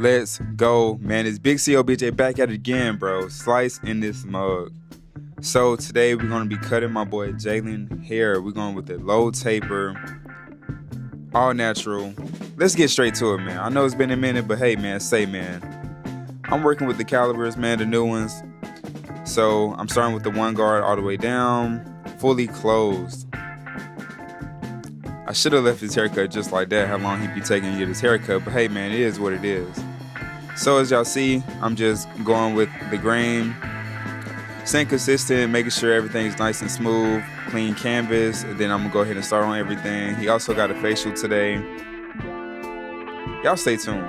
Let's go, man. It's Big COBJ back at it again, bro. Slice in this mug. So today we're going to be cutting my boy Jalen hair. We're going with the low taper, all natural. Let's get straight to it, man. I know it's been a minute, but hey, man, I'm working with the calibers, man, the new ones. So I'm starting with the one guard all the way down, fully closed. I should have left his haircut just like that, how long he'd be taking to get his haircut, but hey, man, it is what it is. So as y'all see, I'm just going with the grain, staying consistent, making sure everything's nice and smooth, clean canvas, and then I'm gonna go ahead and start on everything. He also got a facial today. Y'all stay tuned.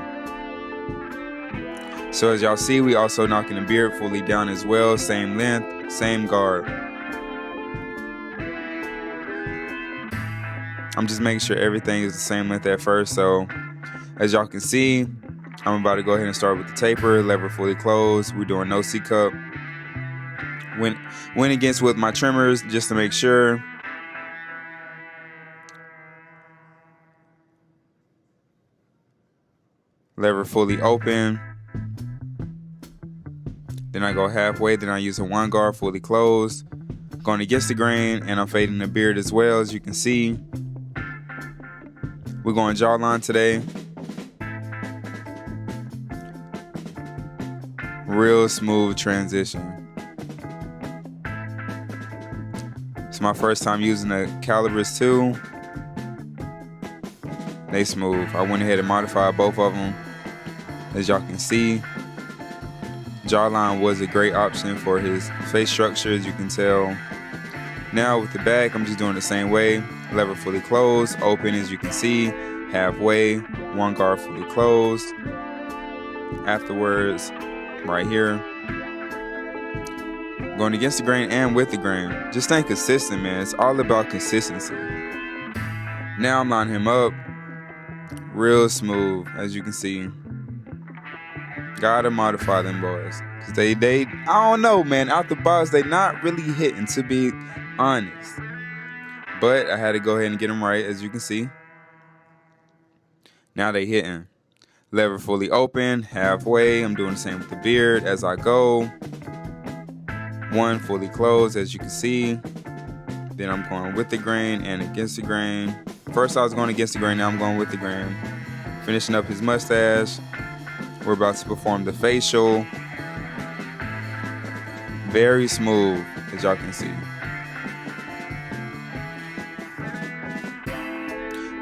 So as y'all see, we also knocking the beard fully down as well, same length, same guard. I'm just making sure everything is the same length at first. So as y'all can see, I'm about to go ahead and start with the taper, lever fully closed. We're doing no C-cup. Went against with my trimmers just to make sure. Lever fully open. Then I go halfway, then I use a one guard fully closed. Going against the grain, and I'm fading the beard as well, as you can see. We're going jawline today. Real smooth transition. It's my first time using the calibers too. They smooth. I went ahead and modified both of them. As y'all can see, jawline was a great option for his face structure, as you can tell. Now with the back, I'm just doing the same way. Lever fully closed, open as you can see, halfway, one guard fully closed. Afterwards, right here, going against the grain and with the grain. Just staying consistent, man. It's all about consistency. Now I'm lining him up, real smooth, as you can see. Gotta modify them boys. Cause they I don't know, man. Out the box, they not really hitting, to be honest. But I had to go ahead and get them right, as you can see. Now they hitting. Lever fully open, halfway. I'm doing the same with the beard as I go. One fully closed, as you can see. Then I'm going with the grain and against the grain. First I was going against the grain, now I'm going with the grain. Finishing up his mustache. We're about to perform the facial. Very smooth, as y'all can see.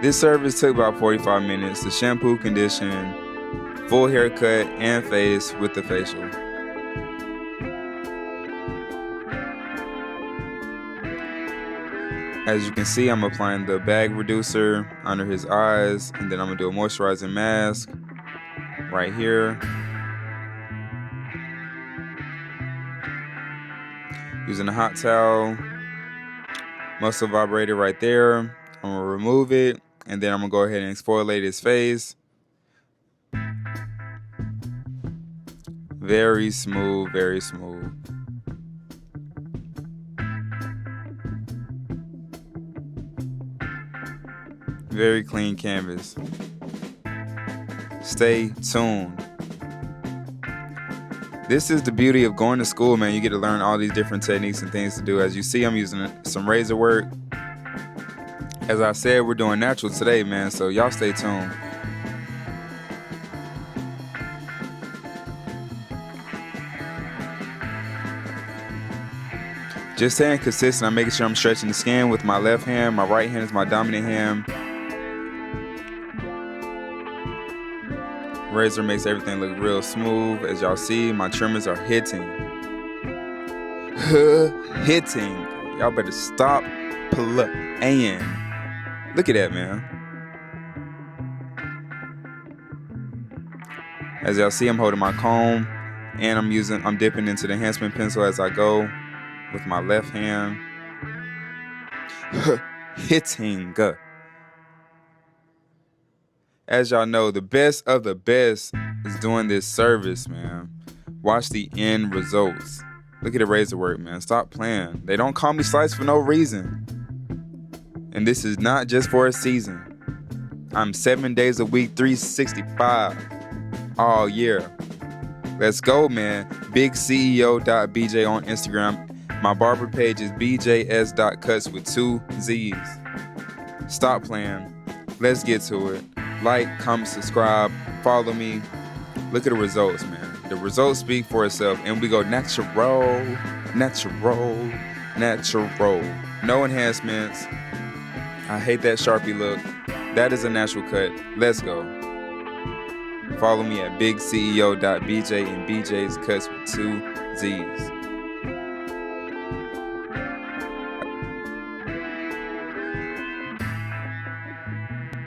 This service took about 45 minutes. The shampoo, condition, full haircut, and face with the facial. As you can see, I'm applying the bag reducer under his eyes, and then I'm gonna do a moisturizing mask right here. Using a hot towel, muscle vibrator right there. I'm gonna remove it, and then I'm gonna go ahead and exfoliate his face. Very smooth, very smooth. Very clean canvas. Stay tuned. This is the beauty of going to school, man. You get to learn all these different techniques and things to do. As you see, I'm using some razor work. As I said, we're doing natural today, man, so y'all stay tuned. Just staying consistent. I'm making sure I'm stretching the skin with my left hand. My right hand is my dominant hand. Razor makes everything look real smooth. As y'all see, my trimmers are hitting. Hitting. Y'all better stop playing. Look at that, man. As y'all see, I'm holding my comb, and I'm dipping into the enhancement pencil as I go with my left hand. Hitting. As y'all know, the best of the best is doing this service, man. Watch the end results. Look at the razor work, man. Stop playing. They don't call me Slice for no reason. And this is not just for a season. I'm 7 days a week, 365. all year. Let's go, man. BigCEO.BJ on Instagram. My barber page is bjs.cuts with 2 Z's. Stop playing. Let's get to it. Like, comment, subscribe, follow me. Look at the results, man. The results speak for itself, and we go natural, natural, natural. No enhancements. I hate that Sharpie look. That is a natural cut. Let's go. Follow me at bigceo.bj and BJ's Cuts with 2 Z's.